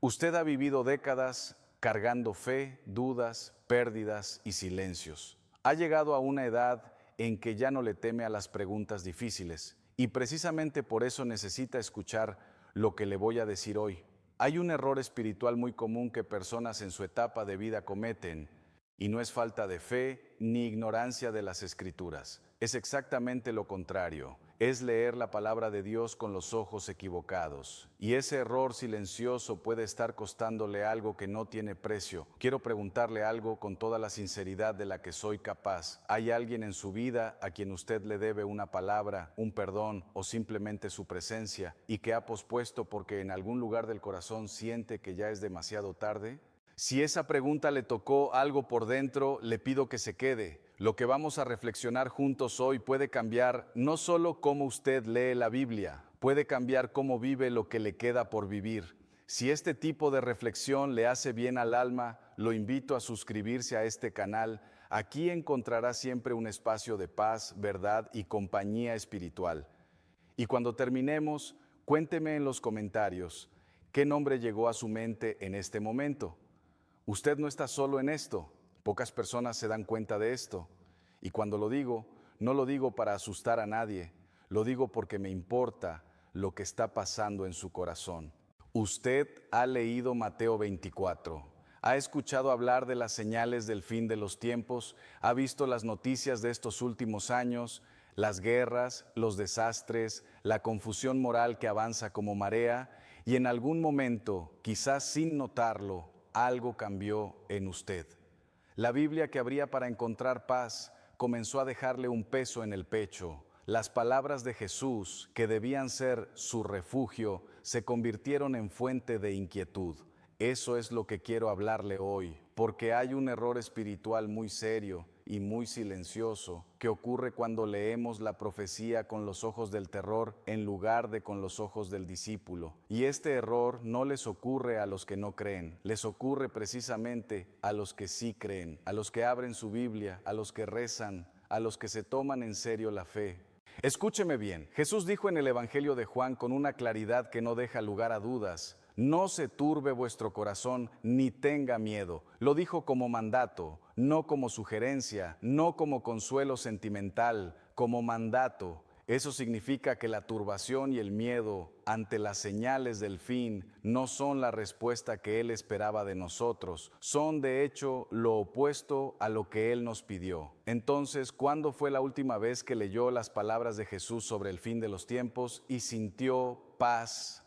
Usted ha vivido décadas cargando fe, dudas, pérdidas y silencios. Ha llegado a una edad en que ya no le teme a las preguntas difíciles y precisamente por eso necesita escuchar lo que le voy a decir hoy. Hay un error espiritual muy común que personas en su etapa de vida cometen y no es falta de fe ni ignorancia de las Escrituras. Es exactamente lo contrario. Es leer la palabra de Dios con los ojos equivocados. Y ese error silencioso puede estar costándole algo que no tiene precio. Quiero preguntarle algo con toda la sinceridad de la que soy capaz. ¿Hay alguien en su vida a quien usted le debe una palabra, un perdón o simplemente su presencia y que ha pospuesto porque en algún lugar del corazón siente que ya es demasiado tarde? Si esa pregunta le tocó algo por dentro, le pido que se quede. Lo que vamos a reflexionar juntos hoy puede cambiar no solo cómo usted lee la Biblia, puede cambiar cómo vive lo que le queda por vivir. Si este tipo de reflexión le hace bien al alma, lo invito a suscribirse a este canal. Aquí encontrará siempre un espacio de paz, verdad y compañía espiritual. Y cuando terminemos, cuénteme en los comentarios qué nombre llegó a su mente en este momento. Usted no está solo en esto. Pocas personas se dan cuenta de esto. Y cuando lo digo, no lo digo para asustar a nadie. Lo digo porque me importa lo que está pasando en su corazón. Usted ha leído Mateo 24. Ha escuchado hablar de las señales del fin de los tiempos. Ha visto las noticias de estos últimos años, las guerras, los desastres, la confusión moral que avanza como marea. Y en algún momento, quizás sin notarlo, algo cambió en usted. La Biblia que abría para encontrar paz comenzó a dejarle un peso en el pecho. Las palabras de Jesús, que debían ser su refugio, se convirtieron en fuente de inquietud. Eso es lo que quiero hablarle hoy, porque hay un error espiritual muy serio y muy silencioso que ocurre cuando leemos la profecía con los ojos del terror en lugar de con los ojos del discípulo. Y este error no les ocurre a los que no creen, les ocurre precisamente a los que sí creen, a los que abren su Biblia, a los que rezan, a los que se toman en serio la fe. Escúcheme bien, Jesús dijo en el Evangelio de Juan con una claridad que no deja lugar a dudas: no se turbe vuestro corazón ni tenga miedo. Lo dijo como mandato, no como sugerencia, no como consuelo sentimental, como mandato. Eso significa que la turbación y el miedo ante las señales del fin no son la respuesta que Él esperaba de nosotros. Son de hecho lo opuesto a lo que Él nos pidió. Entonces, ¿cuándo fue la última vez que leyó las palabras de Jesús sobre el fin de los tiempos y sintió paz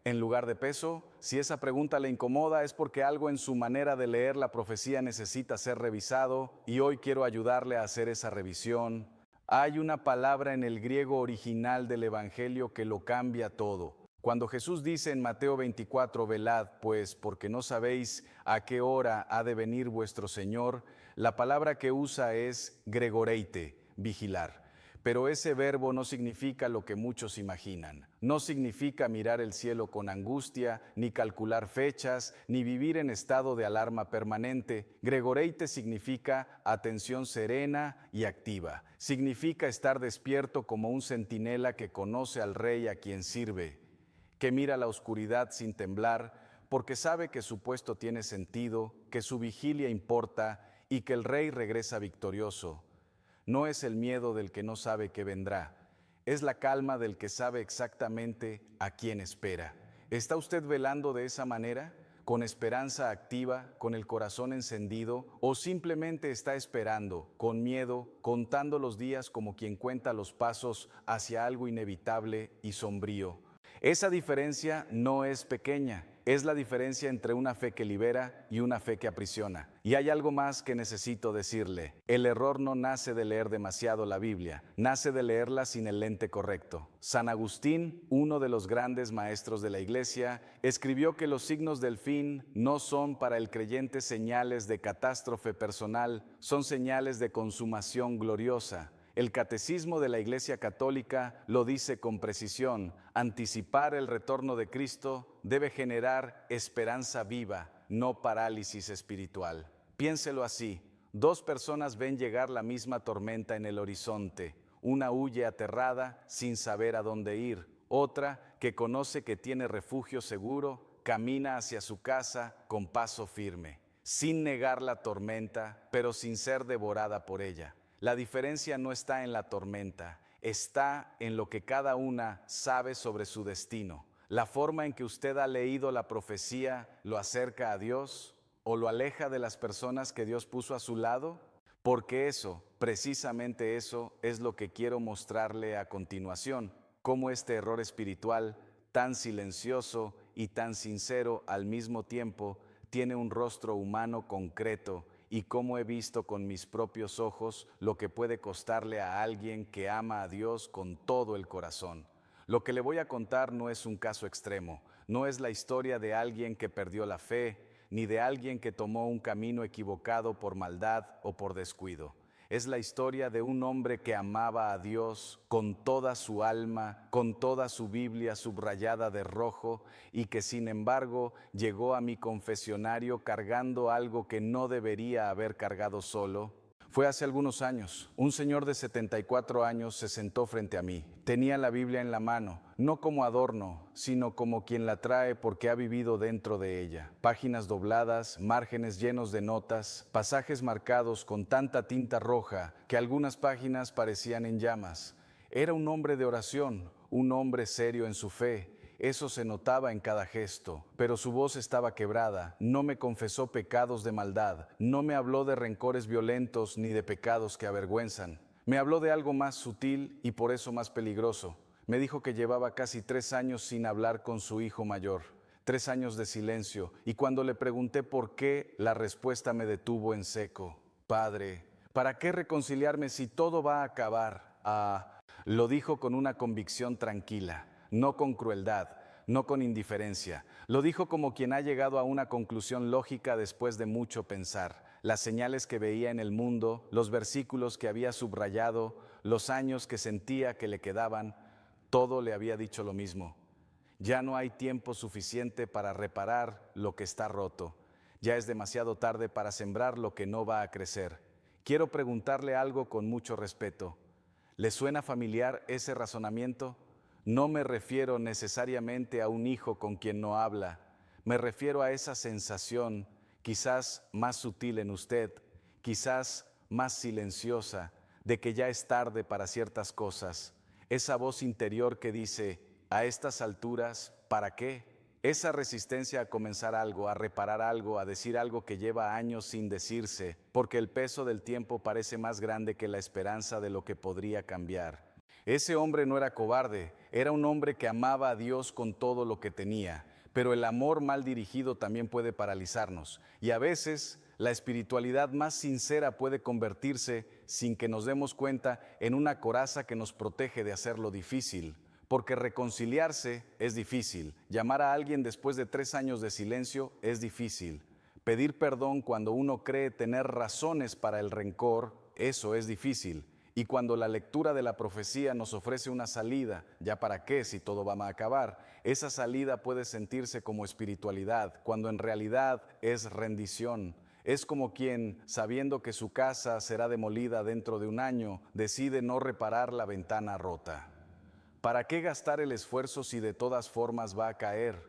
en lugar de peso? Si esa pregunta le incomoda, es porque algo en su manera de leer la profecía necesita ser revisado, y hoy quiero ayudarle a hacer esa revisión. Hay una palabra en el griego original del Evangelio que lo cambia todo. Cuando Jesús dice en Mateo 24, velad, pues, porque no sabéis a qué hora ha de venir vuestro Señor, la palabra que usa es gregoreite, vigilar. Pero ese verbo no significa lo que muchos imaginan. No significa mirar el cielo con angustia, ni calcular fechas, ni vivir en estado de alarma permanente. Gregoreite significa atención serena y activa. Significa estar despierto como un centinela que conoce al rey a quien sirve, que mira la oscuridad sin temblar, porque sabe que su puesto tiene sentido, que su vigilia importa y que el rey regresa victorioso. No es el miedo del que no sabe qué vendrá, es la calma del que sabe exactamente a quién espera. ¿Está usted velando de esa manera, con esperanza activa, con el corazón encendido, o simplemente está esperando, con miedo, contando los días como quien cuenta los pasos hacia algo inevitable y sombrío? Esa diferencia no es pequeña, es la diferencia entre una fe que libera y una fe que aprisiona. Y hay algo más que necesito decirle: el error no nace de leer demasiado la Biblia, nace de leerla sin el lente correcto. San Agustín, uno de los grandes maestros de la Iglesia, escribió que los signos del fin no son para el creyente señales de catástrofe personal, son señales de consumación gloriosa. El Catecismo de la Iglesia Católica lo dice con precisión: anticipar el retorno de Cristo debe generar esperanza viva, no parálisis espiritual. Piénselo así: dos personas ven llegar la misma tormenta en el horizonte. Una huye aterrada sin saber a dónde ir. Otra, que conoce que tiene refugio seguro, camina hacia su casa con paso firme, sin negar la tormenta, pero sin ser devorada por ella. La diferencia no está en la tormenta, está en lo que cada una sabe sobre su destino. La forma en que usted ha leído la profecía lo acerca a Dios o lo aleja de las personas que Dios puso a su lado, porque eso, precisamente eso, es lo que quiero mostrarle a continuación, cómo este error espiritual, tan silencioso y tan sincero al mismo tiempo, tiene un rostro humano concreto y cómo he visto con mis propios ojos lo que puede costarle a alguien que ama a Dios con todo el corazón. Lo que le voy a contar no es un caso extremo, no es la historia de alguien que perdió la fe, ni de alguien que tomó un camino equivocado por maldad o por descuido. Es la historia de un hombre que amaba a Dios con toda su alma, con toda su Biblia subrayada de rojo, y que sin embargo llegó a mi confesionario cargando algo que no debería haber cargado solo. Fue hace algunos años. Un señor de 74 años se sentó frente a mí. Tenía la Biblia en la mano, no como adorno, sino como quien la trae porque ha vivido dentro de ella. Páginas dobladas, márgenes llenos de notas, pasajes marcados con tanta tinta roja que algunas páginas parecían en llamas. Era un hombre de oración, un hombre serio en su fe. Eso se notaba en cada gesto, pero su voz estaba quebrada. No me confesó pecados de maldad, no me habló de rencores violentos ni de pecados que avergüenzan. Me habló de algo más sutil y por eso más peligroso. Me dijo que llevaba casi 3 años sin hablar con su hijo mayor, 3 años de silencio, y cuando le pregunté por qué, la respuesta me detuvo en seco. Padre, ¿para qué reconciliarme si todo va a acabar? Lo dijo con una convicción tranquila. No con crueldad, no con indiferencia. Lo dijo como quien ha llegado a una conclusión lógica después de mucho pensar. Las señales que veía en el mundo, los versículos que había subrayado, los años que sentía que le quedaban, todo le había dicho lo mismo. Ya no hay tiempo suficiente para reparar lo que está roto. Ya es demasiado tarde para sembrar lo que no va a crecer. Quiero preguntarle algo con mucho respeto. ¿Le suena familiar ese razonamiento? No me refiero necesariamente a un hijo con quien no habla, me refiero a esa sensación, quizás más sutil en usted, quizás más silenciosa, de que ya es tarde para ciertas cosas. Esa voz interior que dice, a estas alturas, ¿para qué? Esa resistencia a comenzar algo, a reparar algo, a decir algo que lleva años sin decirse, porque el peso del tiempo parece más grande que la esperanza de lo que podría cambiar. Ese hombre no era cobarde, era un hombre que amaba a Dios con todo lo que tenía, pero el amor mal dirigido también puede paralizarnos, y a veces la espiritualidad más sincera puede convertirse, sin que nos demos cuenta, en una coraza que nos protege de hacer lo difícil, porque reconciliarse es difícil, llamar a alguien después de 3 años de silencio es difícil, pedir perdón cuando uno cree tener razones para el rencor, eso es difícil. Y cuando la lectura de la profecía nos ofrece una salida, ¿ya para qué si todo va a acabar? Esa salida puede sentirse como espiritualidad, cuando en realidad es rendición. Es como quien, sabiendo que su casa será demolida dentro de un año, decide no reparar la ventana rota. ¿Para qué gastar el esfuerzo si de todas formas va a caer?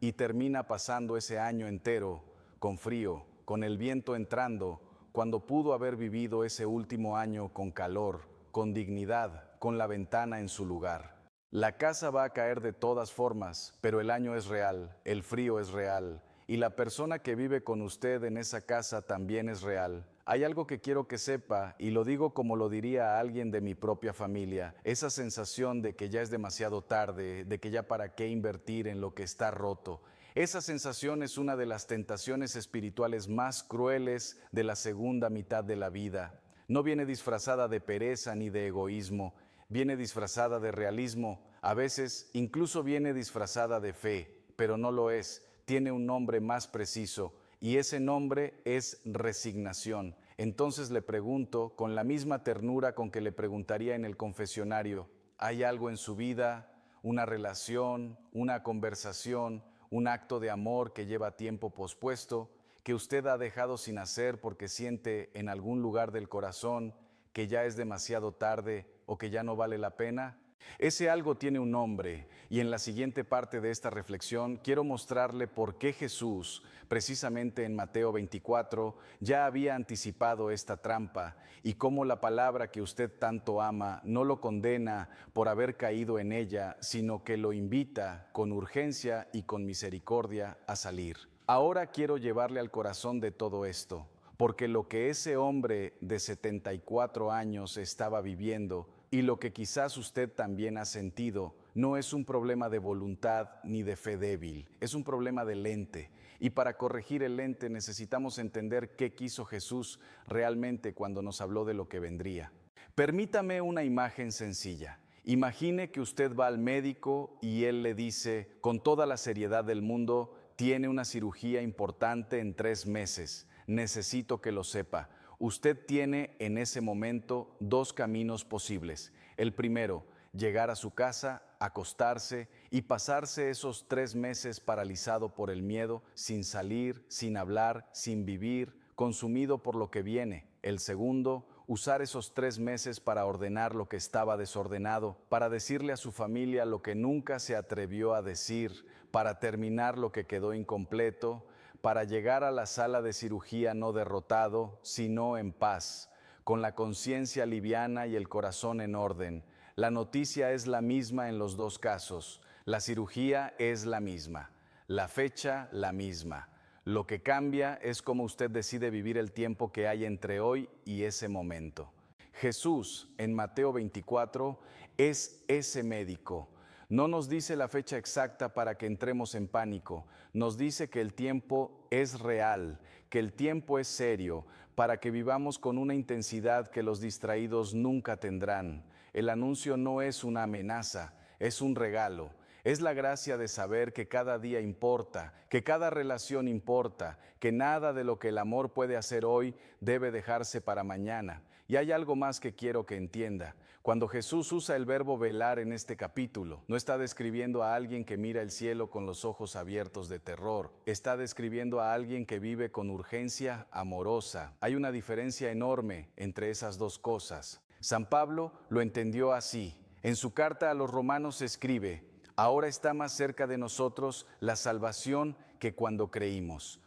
Y termina pasando ese año entero, con frío, con el viento entrando, cuando pudo haber vivido ese último año con calor, con dignidad, con la ventana en su lugar. La casa va a caer de todas formas, pero el año es real, el frío es real, y la persona que vive con usted en esa casa también es real. Hay algo que quiero que sepa, y lo digo como lo diría a alguien de mi propia familia, esa sensación de que ya es demasiado tarde, de que ya para qué invertir en lo que está roto. Esa sensación es una de las tentaciones espirituales más crueles de la segunda mitad de la vida. No viene disfrazada de pereza ni de egoísmo, viene disfrazada de realismo, a veces incluso viene disfrazada de fe, pero no lo es, tiene un nombre más preciso, y ese nombre es resignación. Entonces le pregunto, con la misma ternura con que le preguntaría en el confesionario, ¿hay algo en su vida, una relación, una conversación, un acto de amor que lleva tiempo pospuesto, que usted ha dejado sin hacer porque siente en algún lugar del corazón que ya es demasiado tarde o que ya no vale la pena? Ese algo tiene un nombre, y en la siguiente parte de esta reflexión quiero mostrarle por qué Jesús, precisamente en Mateo 24, ya había anticipado esta trampa, y cómo la palabra que usted tanto ama no lo condena por haber caído en ella, sino que lo invita con urgencia y con misericordia a salir. Ahora quiero llevarle al corazón de todo esto, porque lo que ese hombre de 74 años estaba viviendo, y lo que quizás usted también ha sentido, no es un problema de voluntad ni de fe débil, es un problema de lente. Y para corregir el lente necesitamos entender qué quiso Jesús realmente cuando nos habló de lo que vendría. Permítame una imagen sencilla. Imagine que usted va al médico y él le dice, con toda la seriedad del mundo, tiene una cirugía importante en 3 meses. Necesito que lo sepa. Usted tiene en ese momento 2 caminos posibles. El primero, llegar a su casa, acostarse y pasarse esos 3 meses paralizado por el miedo, sin salir, sin hablar, sin vivir, consumido por lo que viene. El segundo, usar esos 3 meses para ordenar lo que estaba desordenado, para decirle a su familia lo que nunca se atrevió a decir, para terminar lo que quedó incompleto, para llegar a la sala de cirugía no derrotado, sino en paz, con la conciencia liviana y el corazón en orden. La noticia es la misma en los 2 casos. La cirugía es la misma. La fecha, la misma. Lo que cambia es cómo usted decide vivir el tiempo que hay entre hoy y ese momento. Jesús, en Mateo 24, es ese médico. No nos dice la fecha exacta para que entremos en pánico. Nos dice que el tiempo es real, que el tiempo es serio, para que vivamos con una intensidad que los distraídos nunca tendrán. El anuncio no es una amenaza, es un regalo. Es la gracia de saber que cada día importa, que cada relación importa, que nada de lo que el amor puede hacer hoy debe dejarse para mañana. Y hay algo más que quiero que entienda. Cuando Jesús usa el verbo velar en este capítulo, no está describiendo a alguien que mira el cielo con los ojos abiertos de terror. Está describiendo a alguien que vive con urgencia amorosa. Hay una diferencia enorme entre esas 2 cosas. San Pablo lo entendió así. En su carta a los Romanos escribe: ahora está más cerca de nosotros la salvación que cuando creímos.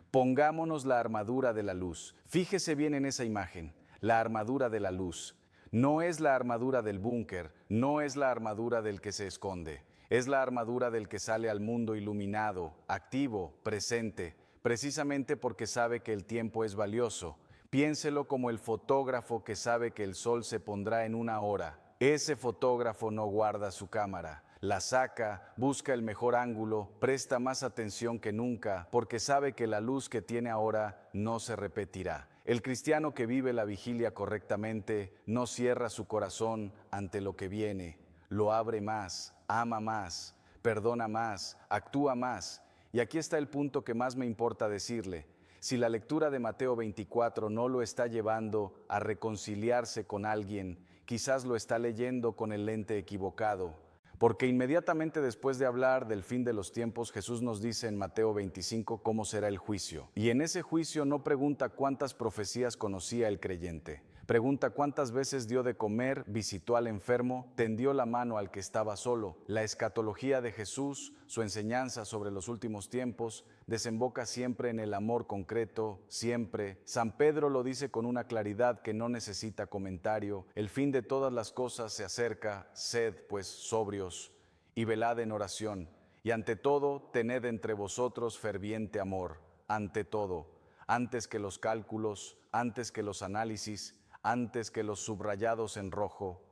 Pongámonos la armadura de la luz. Fíjese bien en esa imagen, la armadura de la luz. No es la armadura del búnker, no es la armadura del que se esconde. Es la armadura del que sale al mundo iluminado, activo, presente, precisamente porque sabe que el tiempo es valioso. Piénselo como el fotógrafo que sabe que el sol se pondrá en 1 hora. Ese fotógrafo no guarda su cámara. La saca, busca el mejor ángulo, presta más atención que nunca, porque sabe que la luz que tiene ahora no se repetirá. El cristiano que vive la vigilia correctamente no cierra su corazón ante lo que viene, lo abre más, ama más, perdona más, actúa más. Y aquí está el punto que más me importa decirle. Si la lectura de Mateo 24 no lo está llevando a reconciliarse con alguien, quizás lo está leyendo con el lente equivocado. Porque inmediatamente después de hablar del fin de los tiempos, Jesús nos dice en Mateo 25 cómo será el juicio. Y en ese juicio no pregunta cuántas profecías conocía el creyente. Pregunta cuántas veces dio de comer, visitó al enfermo, tendió la mano al que estaba solo. La escatología de Jesús, su enseñanza sobre los últimos tiempos, desemboca siempre en el amor concreto, siempre. San Pedro lo dice con una claridad que no necesita comentario. El fin de todas las cosas se acerca, sed pues sobrios y velad en oración. Y ante todo, tened entre vosotros ferviente amor. Ante todo, antes que los cálculos, antes que los análisis, antes que los subrayados en rojo,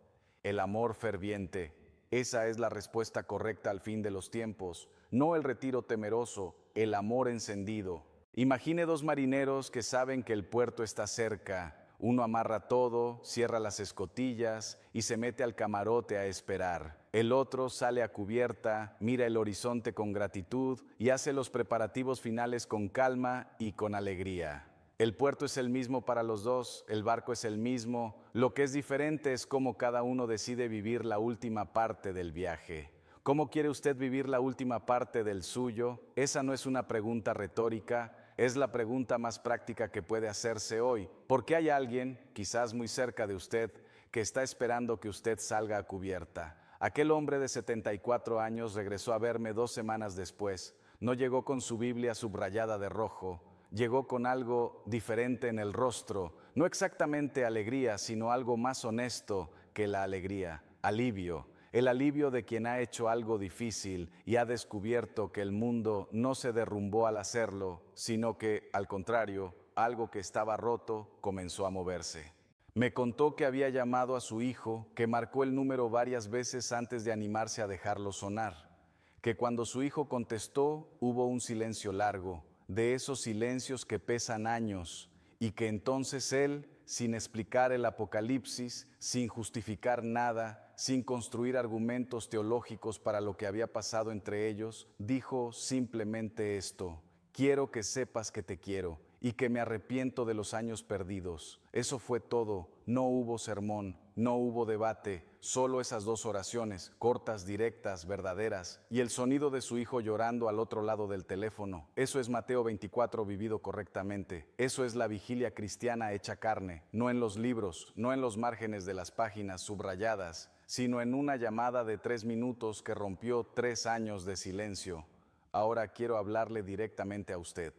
el amor ferviente. Esa es la respuesta correcta al fin de los tiempos, no el retiro temeroso, el amor encendido. Imagine 2 marineros que saben que el puerto está cerca. Uno amarra todo, cierra las escotillas y se mete al camarote a esperar. El otro sale a cubierta, mira el horizonte con gratitud y hace los preparativos finales con calma y con alegría. El puerto es el mismo para los 2, el barco es el mismo. Lo que es diferente es cómo cada uno decide vivir la última parte del viaje. ¿Cómo quiere usted vivir la última parte del suyo? Esa no es una pregunta retórica, es la pregunta más práctica que puede hacerse hoy. Porque hay alguien, quizás muy cerca de usted, que está esperando que usted salga a cubierta. Aquel hombre de 74 años regresó a verme 2 semanas después. No llegó con su Biblia subrayada de rojo, llegó con algo diferente en el rostro, no exactamente alegría, sino algo más honesto que la alegría, alivio. El alivio de quien ha hecho algo difícil y ha descubierto que el mundo no se derrumbó al hacerlo, sino que, al contrario, algo que estaba roto comenzó a moverse. Me contó que había llamado a su hijo, que marcó el número varias veces antes de animarse a dejarlo sonar, que cuando su hijo contestó hubo un silencio largo, de esos silencios que pesan años, y que entonces él, sin explicar el Apocalipsis, sin justificar nada, sin construir argumentos teológicos para lo que había pasado entre ellos, dijo simplemente esto: quiero que sepas que te quiero y que me arrepiento de los años perdidos. Eso fue todo, no hubo sermón, no hubo debate, solo esas 2 oraciones, cortas, directas, verdaderas, y el sonido de su hijo llorando al otro lado del teléfono. Eso es Mateo 24 vivido correctamente. Eso es la vigilia cristiana hecha carne, no en los libros, no en los márgenes de las páginas subrayadas, sino en una llamada de 3 minutos que rompió 3 años de silencio. Ahora quiero hablarle directamente a usted.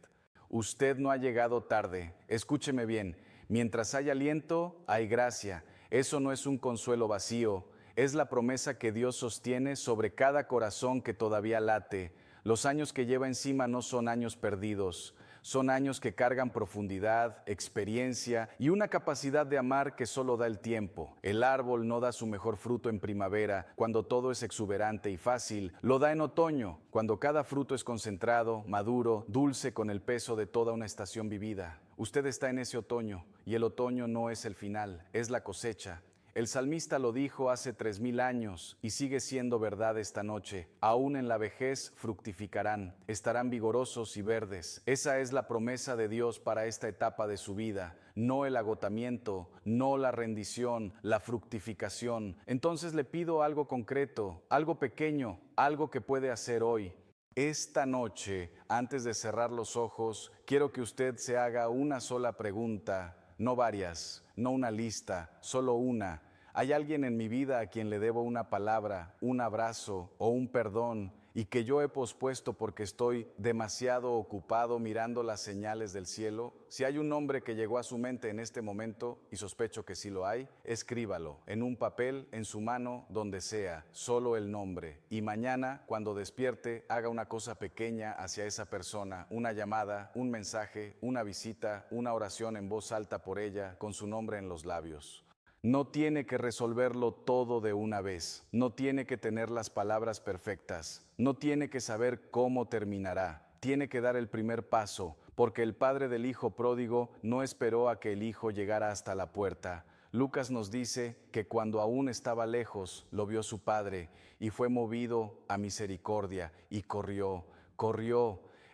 Usted no ha llegado tarde. Escúcheme bien. Mientras hay aliento, hay gracia. Eso no es un consuelo vacío. Es la promesa que Dios sostiene sobre cada corazón que todavía late. Los años que lleva encima no son años perdidos. Son años que cargan profundidad, experiencia y una capacidad de amar que solo da el tiempo. El árbol no da su mejor fruto en primavera, cuando todo es exuberante y fácil. Lo da en otoño, cuando cada fruto es concentrado, maduro, dulce con el peso de toda una estación vivida. Usted está en ese otoño, y el otoño no es el final, es la cosecha. El salmista lo dijo hace 3000 años y sigue siendo verdad esta noche. Aún en la vejez fructificarán, estarán vigorosos y verdes. Esa es la promesa de Dios para esta etapa de su vida. No el agotamiento, no la rendición, la fructificación. Entonces le pido algo concreto, algo pequeño, algo que puede hacer hoy. Esta noche, antes de cerrar los ojos, quiero que usted se haga una sola pregunta, no varias, no una lista, solo una. ¿Hay alguien en mi vida a quien le debo una palabra, un abrazo o un perdón y que yo he pospuesto porque estoy demasiado ocupado mirando las señales del cielo? Si hay un nombre que llegó a su mente en este momento, y sospecho que sí lo hay, escríbalo en un papel, en su mano, donde sea, solo el nombre. Y mañana, cuando despierte, haga una cosa pequeña hacia esa persona, una llamada, un mensaje, una visita, una oración en voz alta por ella, con su nombre en los labios. No tiene que resolverlo todo de una vez, no tiene que tener las palabras perfectas, no tiene que saber cómo terminará, tiene que dar el primer paso, porque el padre del hijo pródigo no esperó a que el hijo llegara hasta la puerta. Lucas nos dice que cuando aún estaba lejos, lo vio su padre y fue movido a misericordia y corrió.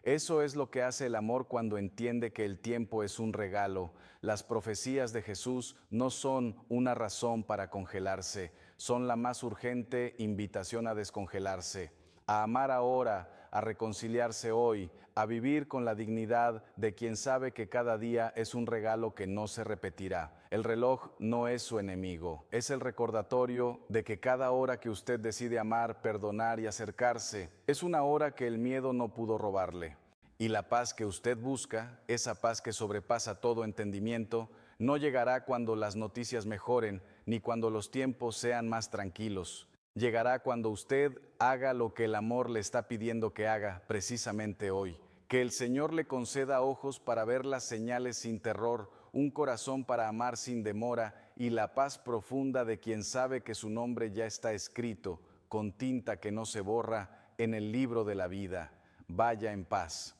Eso es lo que hace el amor cuando entiende que el tiempo es un regalo. Las profecías de Jesús no son una razón para congelarse, son la más urgente invitación a descongelarse, a amar ahora, a reconciliarse hoy, a vivir con la dignidad de quien sabe que cada día es un regalo que no se repetirá. El reloj no es su enemigo, es el recordatorio de que cada hora que usted decide amar, perdonar y acercarse, es una hora que el miedo no pudo robarle. Y la paz que usted busca, esa paz que sobrepasa todo entendimiento, no llegará cuando las noticias mejoren, ni cuando los tiempos sean más tranquilos. Llegará cuando usted haga lo que el amor le está pidiendo que haga precisamente hoy. Que el Señor le conceda ojos para ver las señales sin terror, un corazón para amar sin demora y la paz profunda de quien sabe que su nombre ya está escrito, con tinta que no se borra, en el libro de la vida. Vaya en paz.